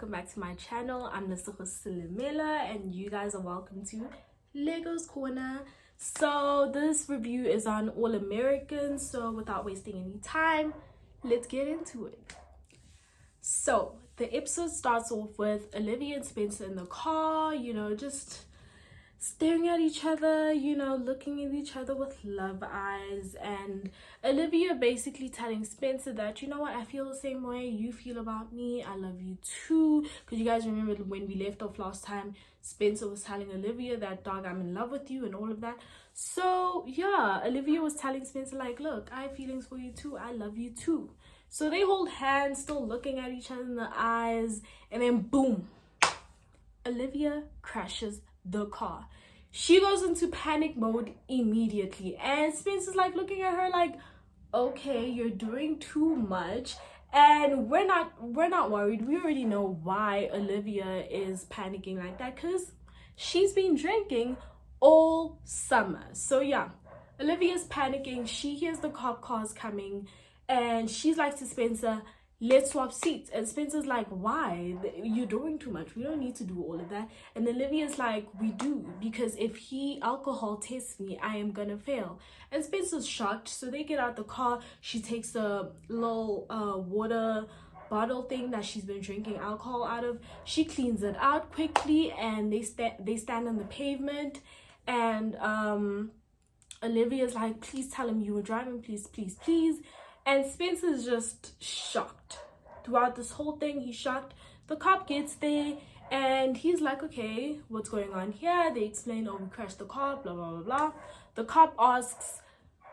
welcome back to my channel. I'm Nasuko Silimela and you guys are welcome to Lego's Corner. So this review is on All Americans, so without wasting any time, let's get into it. So the episode starts off with Olivia and Spencer in the car, just staring at each other, looking at each other with love eyes, and Olivia basically telling Spencer that, you know what, I feel the same way you feel about me, I love you too. Because you guys remember when we left off last time, Spencer was telling Olivia that, dog, I'm in love with you and all of that. So yeah, Olivia was telling Spencer like, look, I have feelings for you too, I love you too. So they hold hands, still looking at each other in the eyes, and then boom, Olivia crashes the car. She goes into panic mode immediately, and Spencer's like looking at her like, okay, you're doing too much. And we're not worried. We already know why Olivia is panicking like that, because she's been drinking all summer. So yeah, Olivia's panicking. She hears the cop cars coming, and she's like to Spencer, let's swap seats. And Spencer's like, why? You're doing too much. We don't need to do all of that. And Olivia's like, we do, because if he alcohol tests me, I am gonna fail. And Spencer's shocked. So they get out the car. She takes a little water bottle thing that she's been drinking alcohol out of. She cleans it out quickly, and they stand on the pavement. And Olivia's like, please tell him you were driving, please, please, please. And Spencer's just shocked. Throughout this whole thing, he's shocked. The cop gets there and he's like, okay, what's going on here? They explain, oh, we crashed the car, blah, blah, blah, blah. The cop asks,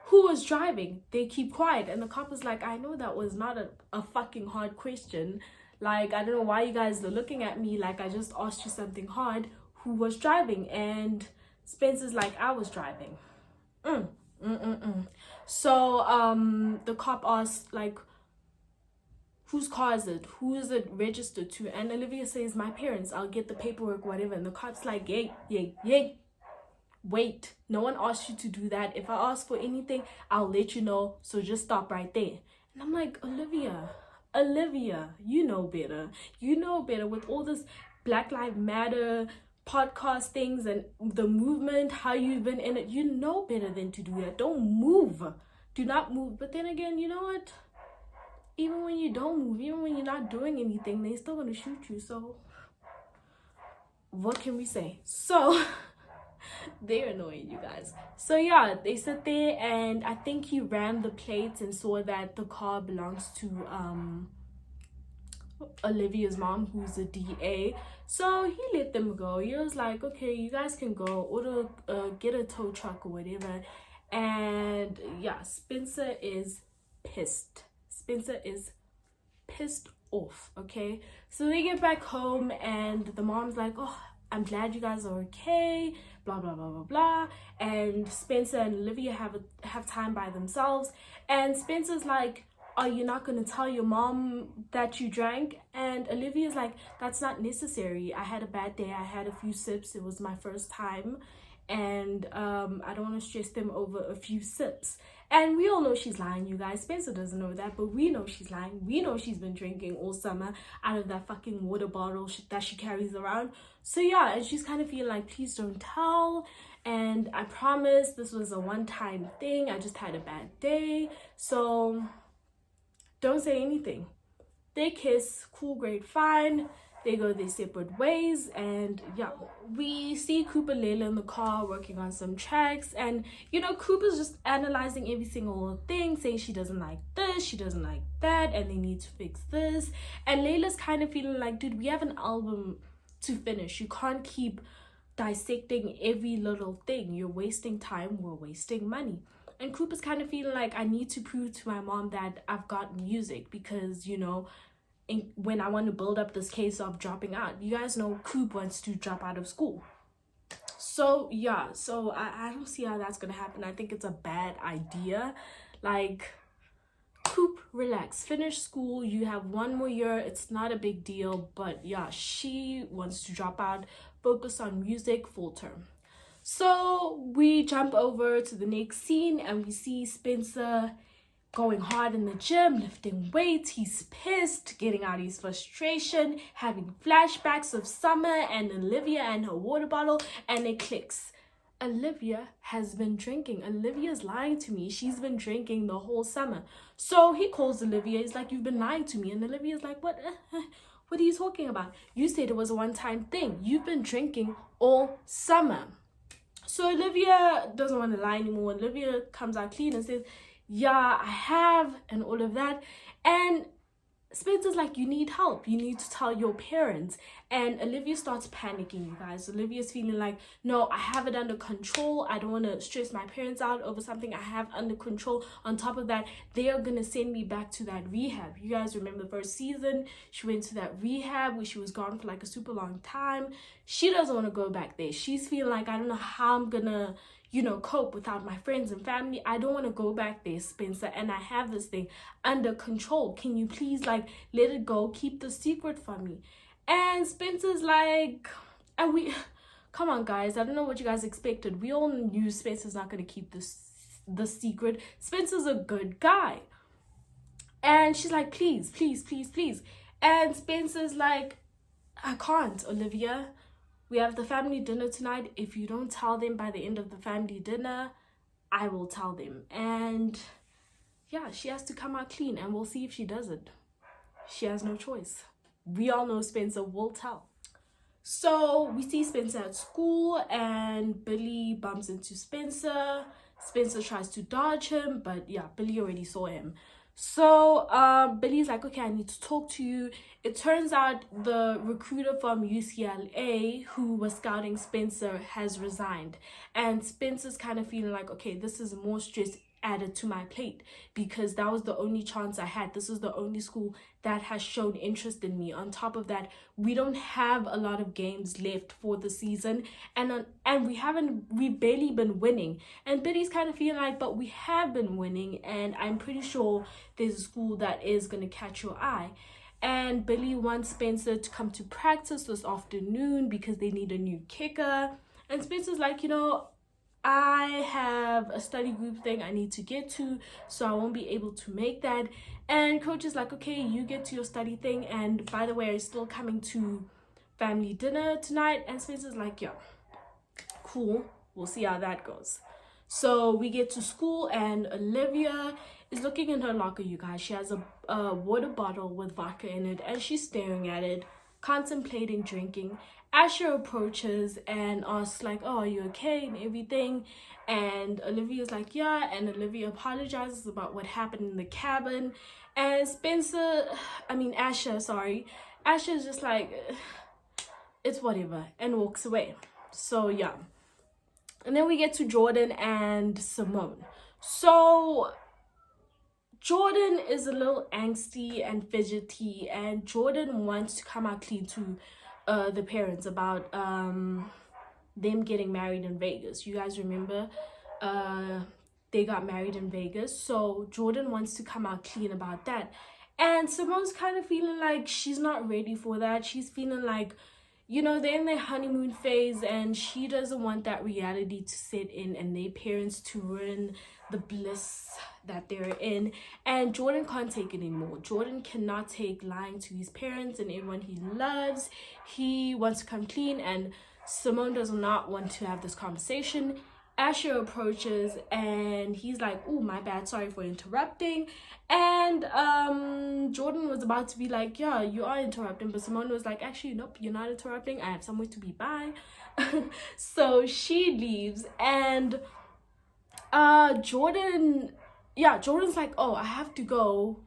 who was driving? They keep quiet. And the cop is like, I know that was not a fucking hard question. Like, I don't know why you guys are looking at me like I just asked you something hard. Who was driving? And Spencer's like, I was driving. So the cop asked, like, whose car is it? Who is it registered to? And Olivia says, my parents, I'll get the paperwork, whatever. And the cop's like, yay, wait, no one asked you to do that. If I ask for anything, I'll let you know, so just stop right there. And I'm like, Olivia, you know better with all this Black Lives Matter podcast things and the movement, how you've been in it. You know better than to do that. Don't move. Do not move. But then again, you know what? Even when you don't move, even when you're not doing anything, they're still gonna shoot you. So what can we say? So they're annoying, you guys. So yeah, they sit there, and I think he ran the plates and saw that the car belongs to Olivia's mom, who's a DA. So he let them go. He was like, okay, you guys can go, order get a tow truck or whatever. And yeah, Spencer is pissed off. Okay, so they get back home, and the mom's like, oh, I'm glad you guys are okay, blah blah blah blah blah. And Spencer and Olivia have time by themselves, and Spencer's like, are you not going to tell your mom that you drank? And Olivia's like, that's not necessary. I had a bad day. I had a few sips. It was my first time. And I don't want to stress them over a few sips. And we all know she's lying, you guys. Spencer doesn't know that, but we know she's lying. We know she's been drinking all summer out of that fucking water bottle that she carries around. So yeah, and she's kind of feeling like, please don't tell. And I promise this was a one-time thing. I just had a bad day. So don't say anything. They kiss, cool, great, fine. They go their separate ways, and yeah, we see Cooper and Layla in the car working on some tracks, and Cooper's just analyzing every single thing, saying she doesn't like this, she doesn't like that, and they need to fix this. And Layla's kind of feeling like, dude, we have an album to finish. You can't keep dissecting every little thing. You're wasting time, we're wasting money. And Cooper's kind of feeling like, I need to prove to my mom that I've got music, because, when I want to build up this case of dropping out. You guys know Coop wants to drop out of school. So, yeah. So, I don't see how that's going to happen. I think it's a bad idea. Like, Coop, relax. Finish school. You have one more year. It's not a big deal. But, yeah, she wants to drop out. Focus on music full term. So we jump over to the next scene, and we see Spencer going hard in the gym, lifting weights. He's pissed, getting out his frustration, having flashbacks of Summer and Olivia and her water bottle, and it clicks. Olivia has been drinking. Olivia's lying to me. She's been drinking the whole summer. So he calls Olivia. He's like, you've been lying to me. And Olivia's like, what? What are you talking about? You said it was a one-time thing. You've been drinking all summer. So Olivia doesn't want to lie anymore. Olivia comes out clean and says, yeah, I have, and all of that. And Spencer's like, you need help. You need to tell your parents. And Olivia starts panicking, you guys. Olivia's feeling like, no, I have it under control. I don't want to stress my parents out over something I have under control. On top of that, they are going to send me back to that rehab. You guys remember the first season? She went to that rehab where she was gone for like a super long time. She doesn't want to go back there. She's feeling like, I don't know how I'm going to, cope without my friends and family. I don't want to go back there, Spencer, and I have this thing under control. Can you please let it go? Keep the secret from me. And Spencer's like, come on guys, I don't know what you guys expected. We all knew Spencer's not going to keep the secret. Spencer's a good guy. And she's like, please, please, please, please. And Spencer's like, I can't, Olivia. We have the family dinner tonight. If you don't tell them by the end of the family dinner, I will tell them. And yeah, she has to come out clean, and we'll see if she does it. She has no choice. We all know Spencer will tell. So we see Spencer at school, and Billy bumps into Spencer. Spencer tries to dodge him, but yeah, Billy already saw him. So Billy's like, okay, I need to talk to you. It turns out the recruiter from UCLA who was scouting Spencer has resigned. And Spencer's kind of feeling like, okay, this is more stress added to my plate, because that was the only chance I had. This is the only school that has shown interest in me. On top of that, we don't have a lot of games left for the season, and we've barely been winning. And Billy's kind of feeling like, but we have been winning, and I'm pretty sure there's a school that is going to catch your eye. And Billy wants Spencer to come to practice this afternoon because they need a new kicker. And Spencer's like, I have a study group thing I need to get to, so I won't be able to make that. And coach is like, okay, you get to your study thing, and by the way, are you still coming to family dinner tonight? And Spencer's like, yeah, cool, we'll see how that goes. So we get to school, and Olivia is looking in her locker, you guys. She has a water bottle with vodka in it, and she's staring at it, contemplating drinking. Asher approaches and asks like, oh, are you okay and everything? And Olivia's like, yeah. And Olivia apologizes about what happened in the cabin. And Asher's just like, it's whatever, and walks away. So yeah. And then we get to Jordan and Simone. So Jordan is a little angsty and fidgety, and Jordan wants to come out clean to the parents about them getting married in Vegas. You guys remember they got married in Vegas, so Jordan wants to come out clean about that. And Simone's kind of feeling like she's not ready for that. She's feeling like, they're in their honeymoon phase, and she doesn't want that reality to set in and their parents to ruin the bliss that they're in. And Jordan can't take it anymore. Jordan cannot take lying to his parents and everyone he loves. He wants to come clean, and Simone does not want to have this conversation. Asher approaches, and he's like, oh, my bad, sorry for interrupting. And Jordan was about to be like, yeah, you are interrupting, but Simone was like, actually, nope, you're not interrupting, I have somewhere to be, bye. So she leaves, and Jordan's like, oh, I have to go,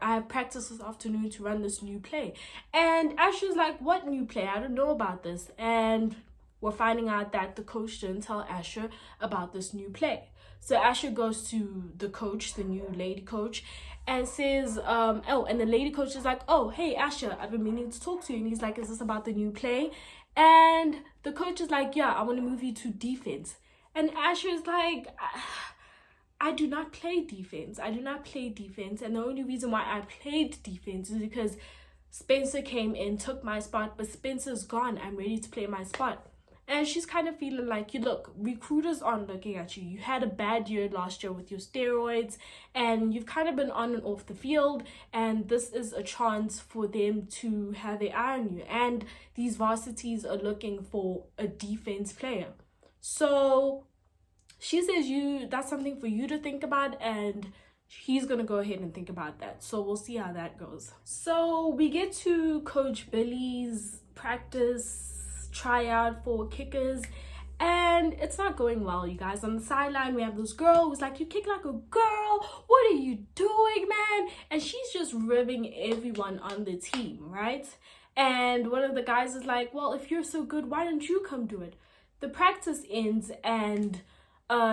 I have practice this afternoon to run this new play. And Asher's like, what new play? I don't know about this. And we're finding out that the coach didn't tell Asher about this new play. So Asher goes to the coach, the new lady coach, and says, and the lady coach is like, oh, hey, Asher, I've been meaning to talk to you. And he's like, is this about the new play? And the coach is like, yeah, I want to move you to defense. And Asher is like, I do not play defense. I do not play defense. And the only reason why I played defense is because Spencer came in, took my spot, but Spencer's gone. I'm ready to play my spot. And she's kind of feeling like, you look, recruiters aren't looking at you. You had a bad year last year with your steroids, and you've kind of been on and off the field, and this is a chance for them to have their eye on you. And these varsities are looking for a defense player. So she says that's something for you to think about, and he's gonna go ahead and think about that. So we'll see how that goes. So we get to Coach Billy's practice tryout for kickers, and it's not going well, you guys. On the sideline, we have this girl who's like, you kick like a girl, what are you doing, man? And she's just ribbing everyone on the team, right? And one of the guys is like, well, if you're so good, why don't you come do it? The practice ends, and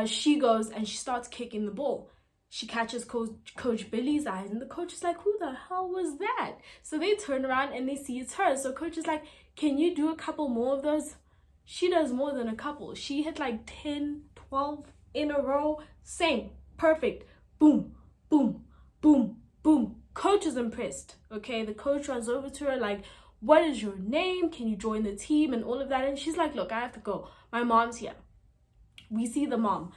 she goes and she starts kicking the ball. She catches Coach Billy's eyes, and the coach is like, who the hell was that? So they turn around and they see it's her. So coach is like, can you do a couple more of those? She does more than a couple. She hit like 10, 12 in a row. Same. Perfect. Boom, boom, boom, boom. Coach is impressed. Okay, the coach runs over to her like, what is your name? Can you join the team? And all of that. And she's like, look, I have to go. My mom's here. We see the mom.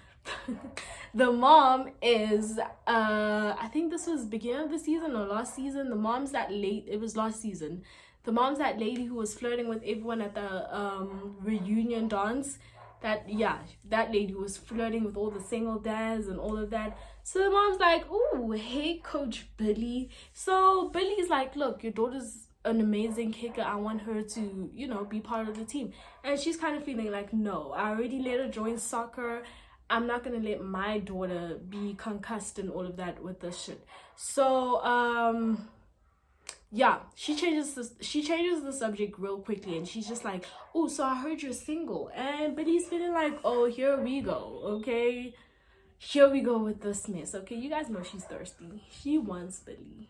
The mom is I think this was beginning of the season or last season. The mom's that late. It was last season. The mom's that lady who was flirting with everyone at the reunion dance. That lady was flirting with all the single dads and all of that. So the mom's like, oh, hey, Coach Billy. So Billy's like, look, your daughter's an amazing kicker. I want her to, you know, be part of the team. And she's kind of feeling like, no, I already let her join soccer. I'm not gonna let my daughter be concussed and all of that with this shit. So she changes the subject real quickly, and she's just like, oh, so I heard you're single. And Billy's feeling like, oh, here we go. Okay, here we go with this mess. Okay, you guys know she's thirsty. She wants Billy,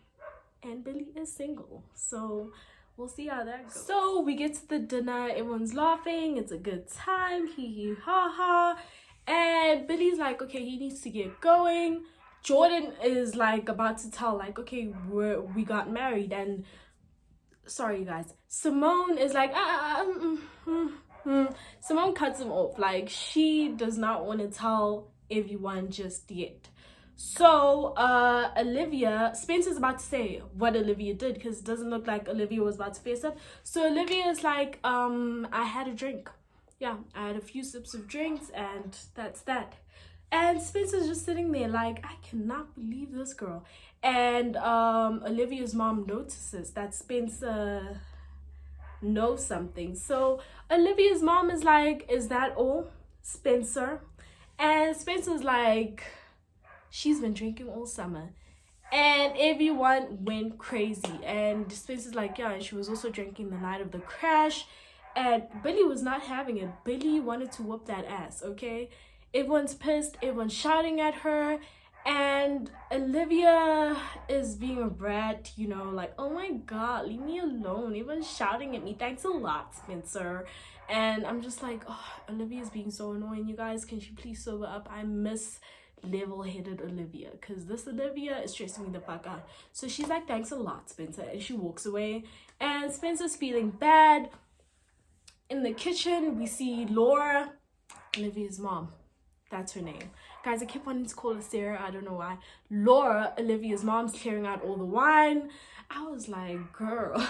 and Billy is single. So we'll see how that goes. So we get to the dinner. Everyone's laughing. It's a good time. Hee hee ha ha. And Billy's like, okay, he needs to get going. Jordan is like about to tell, like, okay, we got married. And sorry, you guys, Simone is like, Simone cuts him off. Like, she does not want to tell everyone just yet. So Spencer's about to say what Olivia did, because it doesn't look like Olivia was about to face up. So Olivia is like, I had a drink. Yeah, I had a few sips of drinks, and that's that. And Spencer's just sitting there like, I cannot believe this girl. And Olivia's mom notices that Spencer knows something. So Olivia's mom is like, is that all, Spencer? And Spencer's like, she's been drinking all summer. And everyone went crazy. And Spencer's like, yeah, and she was also drinking the night of the crash. And Billy was not having it. Billy wanted to whoop that ass, okay? Everyone's pissed. Everyone's shouting at her. And Olivia is being a brat, you know, like, oh my God, leave me alone. Everyone's shouting at me. Thanks a lot, Spencer. And I'm just like, oh, Olivia's being so annoying. You guys, can she please sober up? I miss level-headed Olivia, because this Olivia is stressing me the fuck out. So she's like, thanks a lot, Spencer. And she walks away. And Spencer's feeling bad. In the kitchen, we see Laura, Olivia's mom. That's her name. Guys, I keep wanting to call her Sarah. I don't know why. Laura, Olivia's mom's clearing out all the wine. I was like, girl.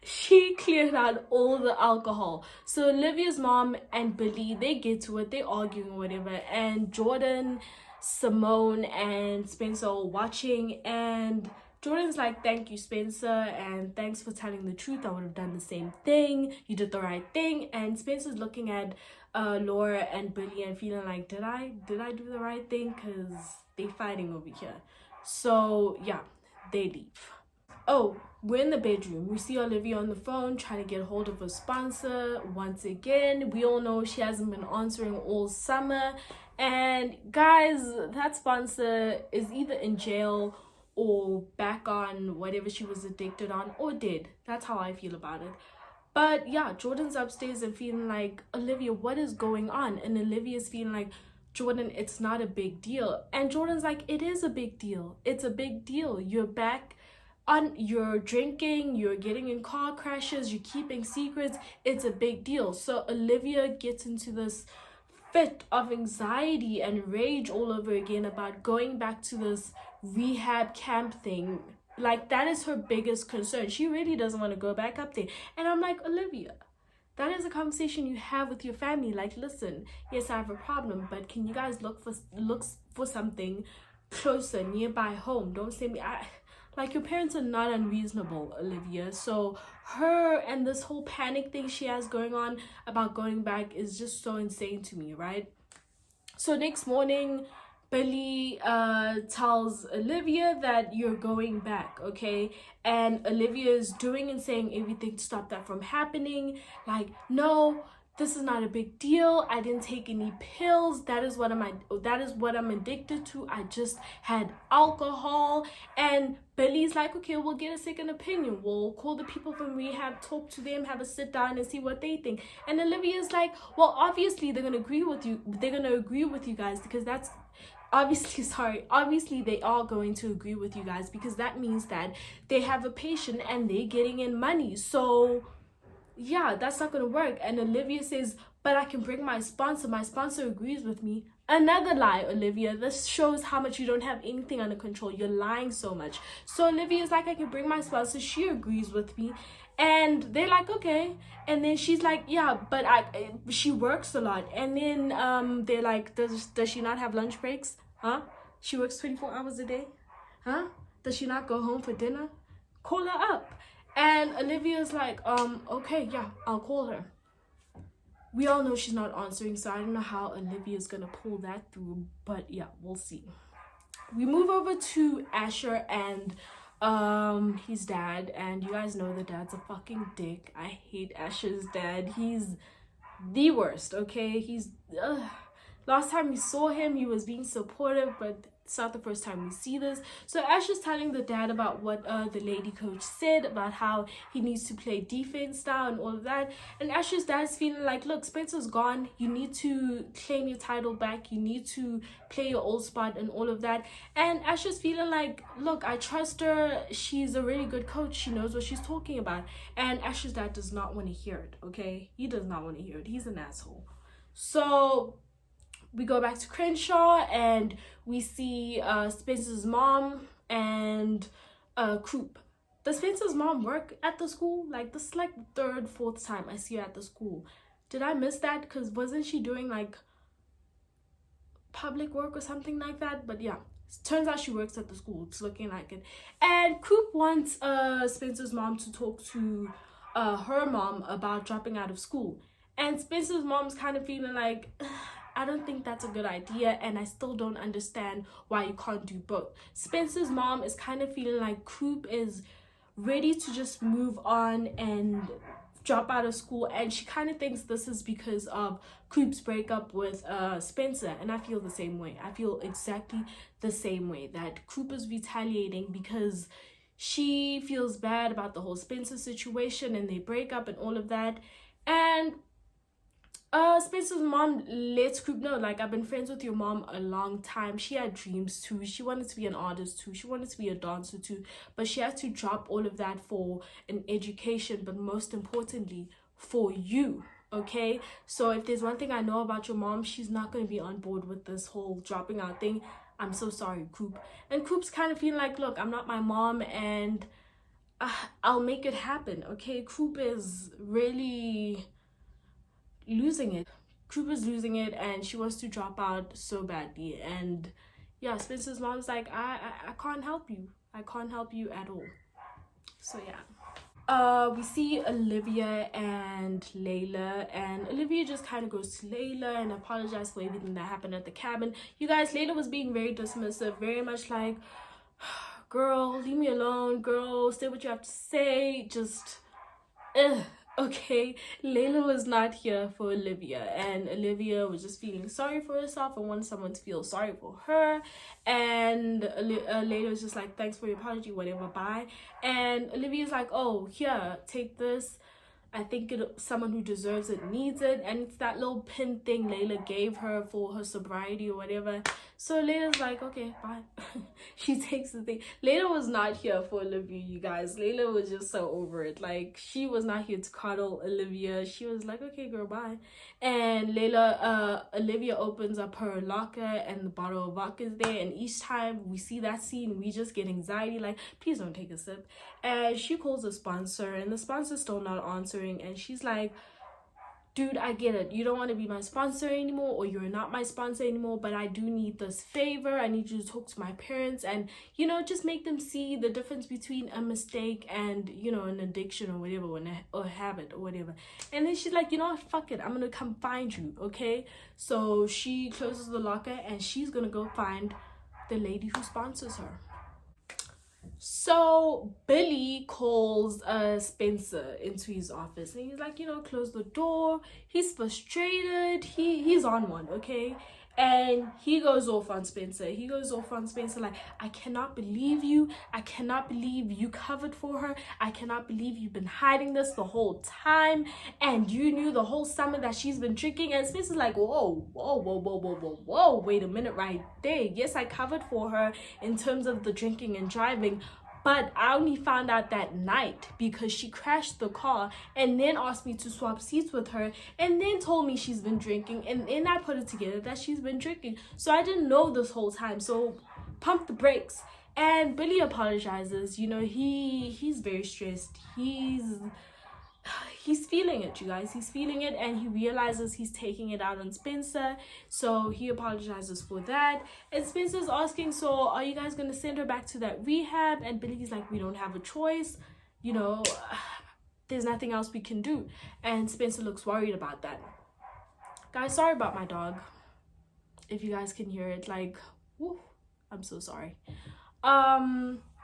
She cleared out all the alcohol. So Olivia's mom and Billy, they get to it. They're arguing or whatever. And Jordan, Simone, and Spencer are watching. And Jordan's like, thank you, Spencer, and thanks for telling the truth. I would have done the same thing. You did the right thing. And Spencer's looking at Laura and Billy and feeling like, did I do the right thing? Because they're fighting over here. So yeah, they leave. Oh, we're in the bedroom. We see Olivia on the phone trying to get hold of a sponsor. Once again, we all know she hasn't been answering all summer. And guys, that sponsor is either in jail or back on whatever she was addicted on, or dead. That's how I feel about it. But yeah, Jordan's upstairs and feeling like, Olivia, what is going on? And Olivia's feeling like, Jordan, it's not a big deal. And Jordan's like, it is a big deal. It's a big deal. You're back you're drinking, you're getting in car crashes, you're keeping secrets. It's a big deal. So Olivia gets into this fit of anxiety and rage all over again about going back to this rehab camp thing. Like, that is her biggest concern. She really doesn't want to go back up there. And I'm like, Olivia, that is a conversation you have with your family. Like, listen, yes, I have a problem, but can you guys look for something closer, nearby home? Don't send me. Like, your parents are not unreasonable, Olivia. So her and this whole panic thing she has going on about going back is just so insane to me, right? So next morning, Billy tells Olivia that you're going back, okay? And Olivia is doing and saying everything to stop that from happening. Like, no, this is not a big deal. I didn't take any pills. That is what I'm addicted to. I just had alcohol. And Billy's like, okay, we'll get a second opinion. We'll call the people from rehab, talk to them, have a sit down and see what they think. And Olivia's like, well, obviously they're gonna agree with you. They're gonna agree with you guys because that's obviously they are going to agree with you guys because that means that they have a patient and they're getting in money. So yeah, that's not gonna work. And Olivia says, but I can bring my sponsor agrees with me. Another lie, Olivia. This shows how much you don't have anything under control. You're lying so much. So Olivia's like, I can bring my sponsor, she agrees with me. And they're like, okay. And then she's like, yeah, but she works a lot. And then they're like, does she not have lunch breaks? Huh? She works 24 hours a day? Huh? Does she not go home for dinner? Call her up. And Olivia's like, okay, yeah, I'll call her. We all know she's not answering, so I don't know how Olivia's gonna pull that through, but yeah, we'll see. We move over to Asher and his dad, and you guys know the dad's a fucking dick. I hate Asher's dad. He's the worst, okay? Last time we saw him, he was being supportive, but it's not the first time we see this. So Asher's telling the dad about what the lady coach said about how he needs to play defense now and all of that. And Asher's dad's feeling like, look, Spencer's gone. You need to claim your title back. You need to play your old spot and all of that. And Asher's feeling like, look, I trust her. She's a really good coach. She knows what she's talking about. And Asher's dad does not want to hear it, okay? He does not want to hear it. He's an asshole. So we go back to Crenshaw and we see Spencer's mom and Croup. Does Spencer's mom work at the school? Like, this is like the third, fourth time I see her at the school. Did I miss that? Because wasn't she doing like public work or something like that? But yeah, turns out she works at the school. It's looking like it. And Croup wants Spencer's mom to talk to her mom about dropping out of school. And Spencer's mom's kind of feeling like, I don't think that's a good idea, and I still don't understand why you can't do both. Spencer's mom is kind of feeling like Croup is ready to just move on and drop out of school, and she kind of thinks this is because of Croup's breakup with Spencer. And I feel the same way. I feel exactly the same way, that Croup is retaliating because she feels bad about the whole Spencer situation and they break up and all of that. And Spencer's mom lets Croup know, like, I've been friends with your mom a long time. She had dreams too. She wanted to be an artist too. She wanted to be a dancer too. But she had to drop all of that for an education, but most importantly, for you, okay? So if there's one thing I know about your mom, she's not going to be on board with this whole dropping out thing. I'm so sorry, Croup. And Croup's kind of feeling like, look, I'm not my mom, and I'll make it happen, okay? Croup is really losing it. Croup is losing it, and she wants to drop out so badly. And yeah, Spencer's mom's like, I can't help you. I can't help you at all. So yeah. We see Olivia and Layla, and Olivia just kind of goes to Layla and apologizes for everything that happened at the cabin. You guys, Layla was being very dismissive, very much like, girl, leave me alone, girl, say what you have to say, just okay. Layla was not here for Olivia, and Olivia was just feeling sorry for herself and wanted someone to feel sorry for her. And Layla was just like, thanks for your apology, whatever, bye. And Olivia's like, oh, here, take this. I think someone who deserves it needs it, and it's that little pin thing Layla gave her for her sobriety or whatever. So Layla's like, okay, bye. She takes the thing. Layla was not here for Olivia, you guys. Layla was just so over it. Like, she was not here to cuddle Olivia. She was like, okay, girl, bye. And Olivia opens up her locker and the bottle of vodka is there. And each time we see that scene, we just get anxiety. Like, please don't take a sip. And she calls the sponsor, and the sponsor's still not answering. And she's like, dude, I get it. You don't want to be my sponsor anymore, or you're not my sponsor anymore, but I do need this favor. I need you to talk to my parents and, you know, just make them see the difference between a mistake and, you know, an addiction or whatever, or a habit or whatever. And then she's like, you know what, fuck it. I'm going to come find you, okay? So she closes the locker and she's going to go find the lady who sponsors her. So Billy calls Spencer into his office and he's like, you know, close the door. He's frustrated. He's on one, okay? And he goes off on Spencer. Like, I cannot believe you. I cannot believe you covered for her. I cannot believe you've been hiding this the whole time. And you knew the whole summer that she's been drinking. And Spencer's like, whoa, wait a minute right there. Yes, I covered for her in terms of the drinking and driving. But I only found out that night because she crashed the car and then asked me to swap seats with her and then told me she's been drinking. And then I put it together that she's been drinking. So I didn't know this whole time. So pump the brakes. And Billy apologizes. You know, he's very stressed. He's feeling it, you guys. He's feeling it, and he realizes he's taking it out on Spencer. So he apologizes for that. And Spencer's asking, so are you guys going to send her back to that rehab? And Billy's like, we don't have a choice. You know, there's nothing else we can do. And Spencer looks worried about that. Guys, sorry about my dog. If you guys can hear it, like, whew, I'm so sorry.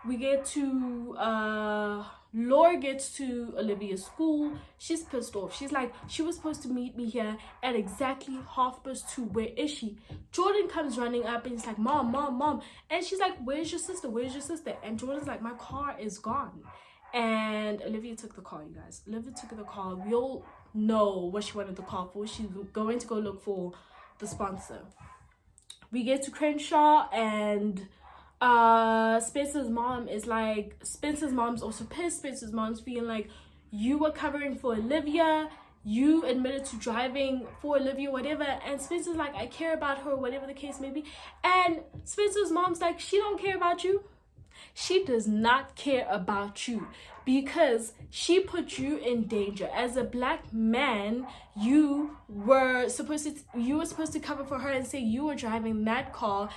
We get to Laura gets to Olivia's school. She's pissed off. She's like, she was supposed to meet me here at exactly 2:30. Where is she? Jordan comes running up and he's like, mom. And she's like, where's your sister? And Jordan's like, my car is gone. And Olivia took the car, you guys. Olivia took the car. We all know what she wanted the car for. She's going to go look for the sponsor. We get to Crenshaw, and Spencer's mom's also pissed. Spencer's mom's feeling like, you were covering for Olivia, you admitted to driving for Olivia, whatever. And Spencer's like, I care about her, whatever the case may be. And Spencer's mom's like, she don't care about you. She does not care about you because she put you in danger. As a black man, you were supposed to cover for her and say you were driving that car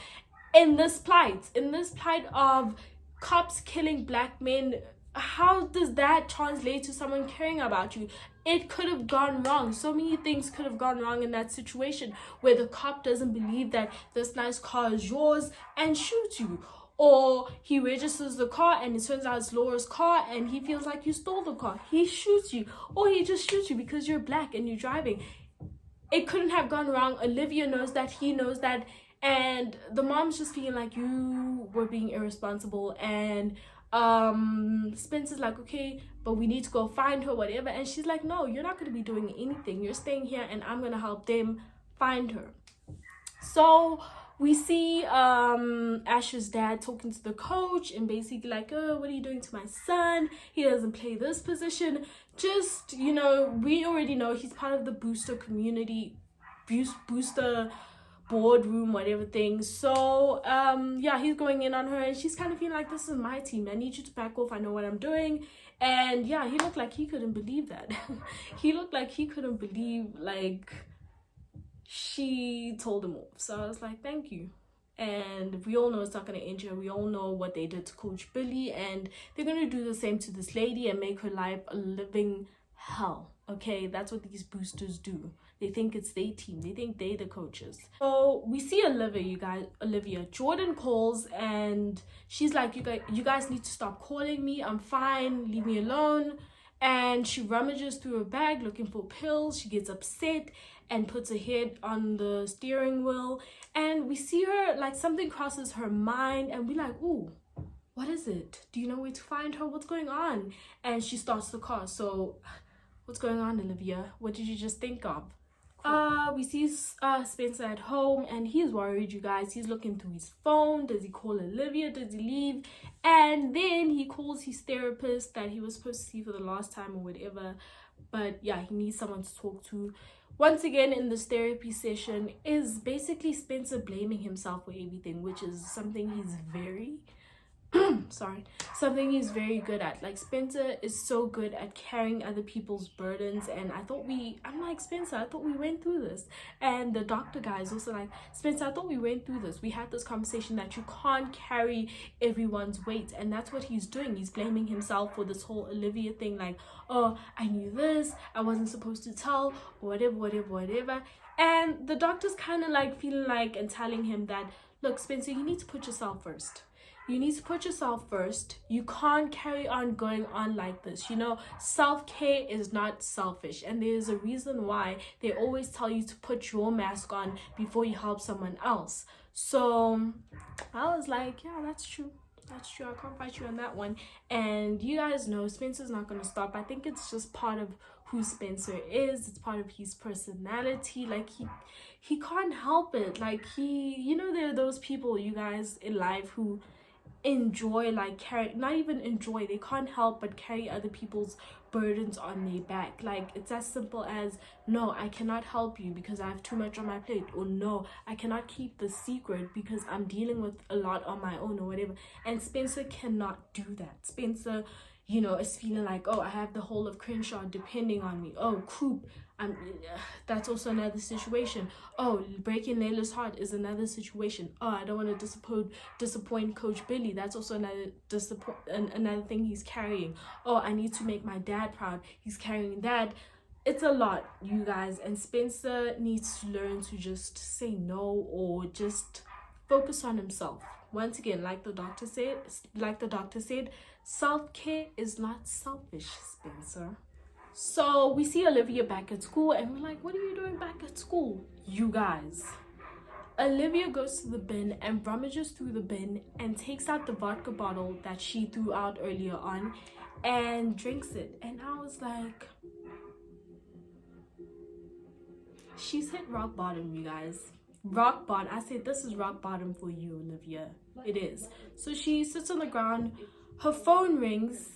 in this plight of cops killing black men. How does that translate to someone caring about you? It could have gone wrong. So many things could have gone wrong in that situation, where the cop doesn't believe that this nice car is yours and shoots you. Or he registers the car and it turns out it's Laura's car and he feels like you stole the car. He shoots you. Or he just shoots you because you're black and you're driving. It couldn't have gone wrong. Olivia knows that. He knows that. And the mom's just feeling like you were being irresponsible. And Spencer's like, okay, but we need to go find her, whatever. And she's like, no, you're not going to be doing anything. You're staying here and I'm going to help them find her. So we see Asher's dad talking to the coach and basically like, oh, what are you doing to my son? He doesn't play this position. Just, you know, we already know he's part of the booster community, booster boardroom, whatever thing. So yeah, he's going in on her and she's kind of feeling like, this is my team. I need you to back off. I know what I'm doing. And yeah, he looked like he couldn't believe that. He looked like he couldn't believe, like, she told him off. So I was like, thank you. And we all know it's not going to end here. We all know what they did to Coach Billy, and they're going to do the same to this lady and make her life a living hell. Okay, that's what these boosters do. They think it's their team. They think they're the coaches. So we see Olivia. Jordan calls and she's like, you guys need to stop calling me. I'm fine. Leave me alone. And she rummages through her bag looking for pills. She gets upset and puts her head on the steering wheel. And we see her, like, something crosses her mind. And we're like, ooh, what is it? Do you know where to find her? What's going on? And she starts the car. So What's going on, Olivia? What did you just think of? We see Spencer at home, and he's worried, you guys. He's looking through his phone. Does he call Olivia? Does he leave? And then he calls his therapist that he was supposed to see for the last time or whatever. But yeah, he needs someone to talk to. Once again, in this therapy session is basically Spencer blaming himself for everything, which is something he's very something he's very good at. Like, Spencer is so good at carrying other people's burdens, and I'm like, Spencer, I thought we went through this. And the doctor guy is also like, Spencer, I thought we went through this. We had this conversation that you can't carry everyone's weight. And that's what he's doing. He's blaming himself for this whole Olivia thing, like, oh, I knew this, I wasn't supposed to tell, or whatever. And the doctor's kind of like feeling like and telling him that, look, Spencer, you need to put yourself first. You need to put yourself first. You can't carry on going on like this. You know, self-care is not selfish. And there's a reason why they always tell you to put your mask on before you help someone else. So I was like, yeah, that's true. That's true. I can't fight you on that one. And you guys know Spencer's not going to stop. I think it's just part of who Spencer is. It's part of his personality. Like, he can't help it. Like, you know, there are those people, you guys, in life who enjoy, like, not even enjoy, they can't help but carry other people's burdens on their back. Like, it's as simple as, no, I cannot help you because I have too much on my plate, or no, I cannot keep the secret because I'm dealing with a lot on my own, or whatever. And Spencer cannot do that. Spencer, you know, is feeling like, oh, I have the whole of Crenshaw depending on me. Oh, Croup, that's also another situation. Oh, breaking Layla's heart is another situation. Oh, I don't want to disappoint Coach Billy. That's also another thing he's carrying. Oh, I need to make my dad proud. He's carrying that. It's a lot, you guys. And Spencer needs to learn to just say no, or just focus on himself. Once again, like the doctor said, self-care is not selfish, Spencer. So we see Olivia back at school, and we're like, what are you doing back at school? You guys, Olivia goes to the bin and rummages through the bin and takes out the vodka bottle that she threw out earlier on and drinks it. And I was like, she's hit rock bottom, you guys. Rock bottom. I said, this is rock bottom for you, Olivia. It is. So she sits on the ground, her phone rings.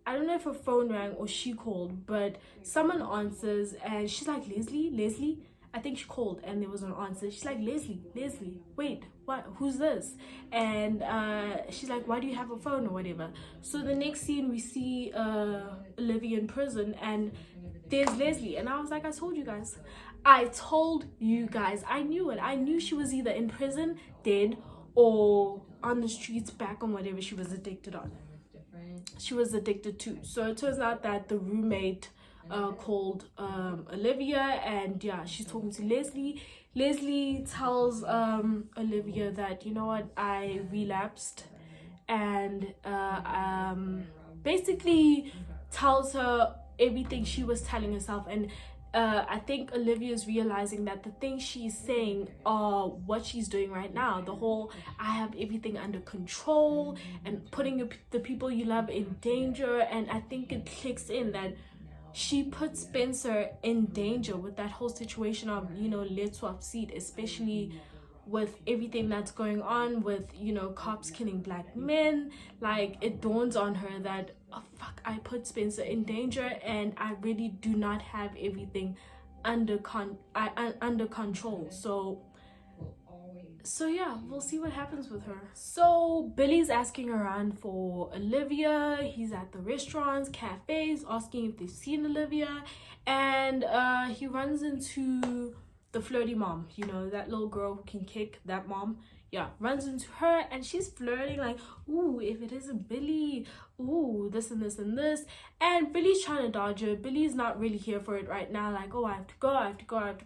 I don't know if her phone rang or she called, but someone answers, and she's like, Leslie. I think she called and there was an answer. She's like, Leslie, wait, what? Who's this? And she's like, why do you have a phone, or whatever? So the next scene, we see Olivia in prison, and there's Leslie. And I was like, I told you guys. I knew it. I knew she was either in prison, dead, or on the streets back on whatever she was addicted on. She was addicted to. So it turns out that the roommate called Olivia, and yeah, she's talking to Leslie. Leslie tells Olivia that, you know what, I relapsed, and basically tells her everything she was telling herself. And I think Olivia is realizing that the things she's saying are what she's doing right now. The whole, I have everything under control, and putting the people you love in danger. And I think it clicks in that she put Spencer in danger with that whole situation of, you know, let's swap seat, especially with everything that's going on with, you know, cops killing black men. Like, it dawns on her that, oh fuck, I put Spencer in danger, and I really do not have everything under control. So yeah, we'll see what happens with her. So Billy's asking around for Olivia. He's at the restaurants, cafes, asking if they've seen Olivia, and he runs into the flirty mom, you know, that little girl who can kick, that mom. Yeah, runs into her, and she's flirting like, ooh, if it isn't Billy, ooh, this and this and this. And Billy's trying to dodge her. Billy's not really here for it right now. Like, oh, I have to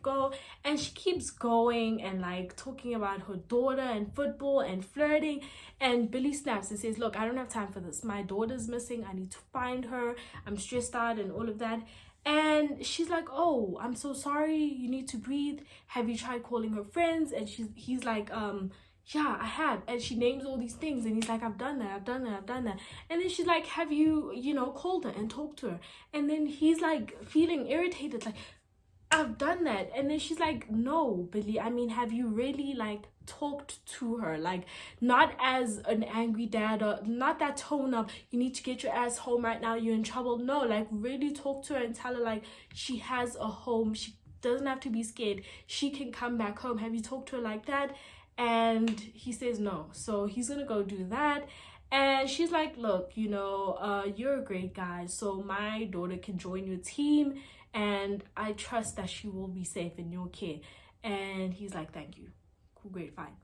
go. And she keeps going and like talking about her daughter and football and flirting. And Billy snaps and says, look, I don't have time for this. My daughter's missing. I need to find her. I'm stressed out and all of that. And she's like, oh, I'm so sorry. You need to breathe. Have you tried calling her friends? And he's like, yeah, I have. And she names all these things, and he's like, I've done that, I've done that, I've done that. And then she's like, have you, called her and talked to her? And then he's like feeling irritated, like, I've done that. And then she's like, no, Billy, I mean, have you really like talked to her? Like, not as an angry dad, or not that tone of, you need to get your ass home right now, you're in trouble. No, like, really talk to her and tell her like she has a home, she doesn't have to be scared, she can come back home. Have you talked to her like that? And he says no. So he's gonna go do that. And she's like, look, you're a great guy, so my daughter can join your team, and I trust that she will be safe in your care. And he's like, thank you. Cool, great, fine.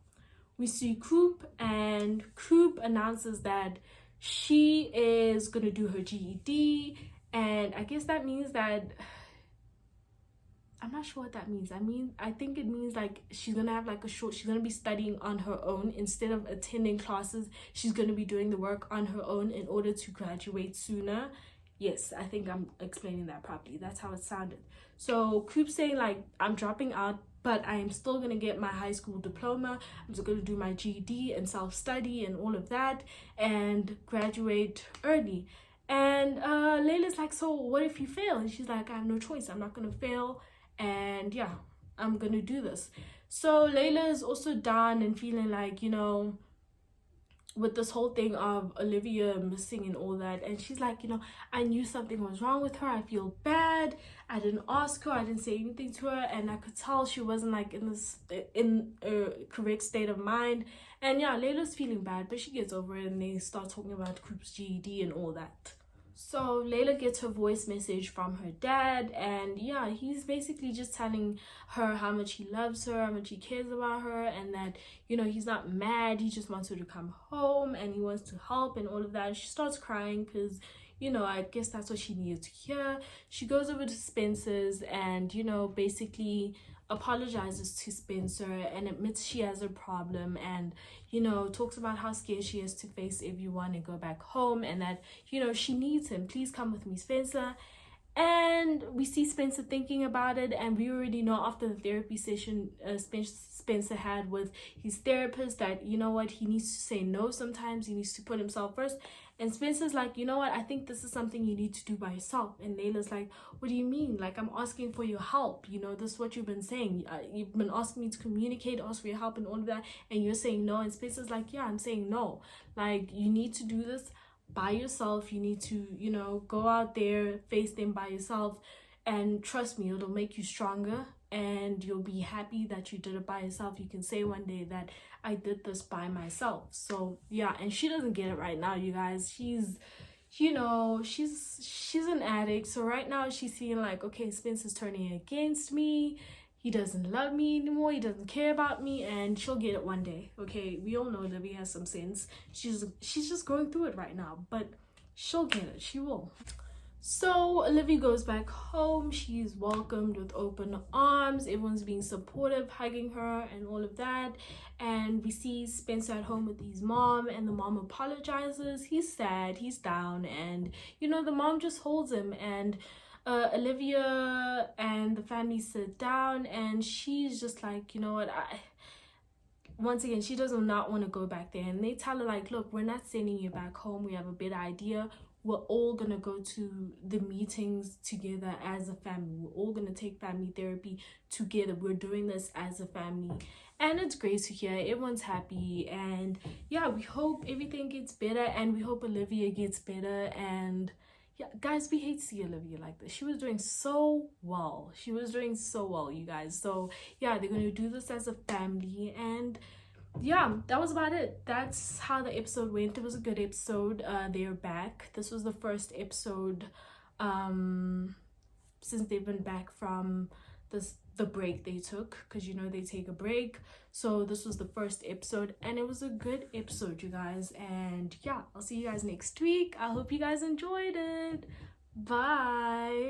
We see Coop, and Coop announces that she is gonna do her GED, and I guess that means that, I'm not sure what that means. I think it means like she's gonna have like she's gonna be studying on her own instead of attending classes. She's gonna be doing the work on her own in order to graduate sooner. Yes, I think I'm explaining that properly. That's how it sounded. So Coop's saying like, I'm dropping out, but I am still gonna get my high school diploma. I'm still gonna do my GED and self-study and all of that and graduate early. And Layla's like, so what if you fail? And she's like, I have no choice, I'm not gonna fail. And yeah, I'm gonna do this. So Layla is also down and feeling like, with this whole thing of Olivia missing and all that. And she's like, I knew something was wrong with her, I feel bad, I didn't ask her, I didn't say anything to her, and I could tell she wasn't like in a correct state of mind. And yeah, Layla's feeling bad, but she gets over it, and they start talking about Coop's GED and all that. So Layla gets her voice message from her dad, and yeah, he's basically just telling her how much he loves her, how much he cares about her, and that, he's not mad, he just wants her to come home and he wants to help and all of that. She starts crying because, I guess that's what she needed to hear. She goes over to Spencer's and, basically apologizes to Spencer and admits she has a problem, and talks about how scared she is to face everyone and go back home, and that she needs him. Please come with me, Spencer. And we see Spencer thinking about it, and we already know after the therapy session Spencer had with his therapist that, what, he needs to say no sometimes, he needs to put himself first. And Spencer's like, what, I think this is something you need to do by yourself. And Layla's like, what do you mean? Like, I'm asking for your help, this is what you've been saying, you've been asking me to communicate, ask for your help and all of that, and you're saying no. And Spencer's like, yeah, I'm saying no, like, you need to do this by yourself. You need to go out there, face them by yourself, and trust me, it'll make you stronger, and you'll be happy that you did it by yourself. You can say one day that I did this by myself. So yeah, and she doesn't get it right now, you guys. She's she's an addict, so right now she's feeling like, okay, Spencer's turning against me, he doesn't love me anymore, he doesn't care about me, and she'll get it one day. Okay, we all know Olivia has some sense. She's just going through it right now, but she'll get it, she will. So Olivia goes back home. She's welcomed with open arms, everyone's being supportive, hugging her and all of that. And we see Spencer at home with his mom, and the mom apologizes. He's sad, he's down, and the mom just holds him, and Olivia and the family sit down, and she's just like, what, once again, she does not want to go back there. And they tell her like, look, we're not sending you back home, we have a better idea. We're all gonna go to the meetings together as a family, we're all gonna take family therapy together, we're doing this as a family. And it's great to hear, everyone's happy, and yeah, we hope everything gets better, and we hope Olivia gets better. And yeah, guys, we hate to see Olivia like this. She was doing so well, you guys. So yeah, they're gonna do this as a family, and yeah, that was about it. That's how the episode went. It was a good episode. They're back. This was the first episode since they've been back from the break they took, because they take a break. So this was the first episode, and it was a good episode, you guys. And yeah, I'll see you guys next week. I hope you guys enjoyed it. Bye.